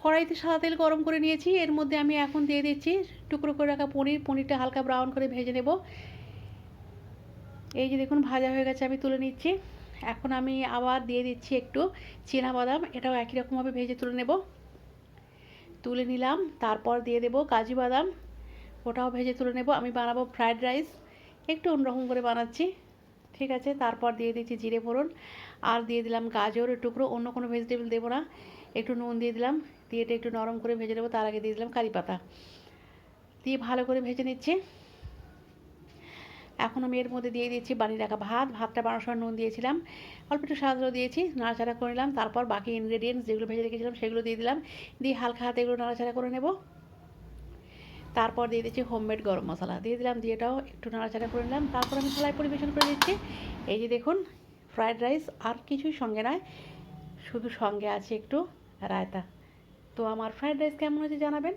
কড়াইতে সাদা তেল গরম করে নিয়েছি, এর মধ্যে আমি এখন দিয়ে দিচ্ছি টুকরো করে রাখা পনিরটা হালকা ব্রাউন করে ভেজে নেব। এই যে দেখুন ভাজা হয়ে গেছে, আমি তুলে নিচ্ছি। এখন আমি আবার দিয়ে দিচ্ছি একটু বাদাম, এটাও একই রকমভাবে ভেজে তুলে নেব। তুলে নিলাম, তারপর দিয়ে দেব কাজু বাদাম, ওটাও ভেজে তুলে নেব। আমি বানাবো ফ্রায়েড রাইস, একটু অন্যরকম করে বানাচ্ছি, ঠিক আছে। তারপর দিয়ে দিচ্ছি জিরে ফোড়ন, আর দিয়ে দিলাম গাজরের টুকরো, অন্য কোনো ভেজিটেবল দেবো না। একটু নুন দিয়ে দিলাম, দিয়ে এটা একটু নরম করে ভেজে নেবো। তার আগে দিয়ে দিলাম কারি পাতা, দিয়ে ভালো করে ভেজে নিচ্ছি। এখন আমি এর মধ্যে দিয়ে দিচ্ছি বানিয়ে রাখা ভাতটা বানানোর সময় নুন দিয়েছিলাম, অল্প একটু স্বাদ দিয়েছি, নাড়াচাড়া করে নিলাম। তারপর বাকি ইনগ্রেডিয়েন্টস যেগুলো ভেজে রেখেছিলাম সেগুলো দিয়ে দিলাম, দিয়ে হালকা হাতে এগুলো নাড়াচাড়া করে নেব। তারপর দিয়ে দিচ্ছি হোমমেড গরম মশলা দিয়ে দিলাম, দিয়ে এটাও একটু নাড়াচাড়া করে নিলাম। তারপর আমি থালায় পরিবেশন করে দিচ্ছি। এই যে দেখুন ফ্রায়েড রাইস, আর কিছুই সঙ্গে নয়, শুধু সঙ্গে আছে একটু রায়তা। তো আমার ফ্রায়েড রাইস কেমন হয়েছে জানাবেন।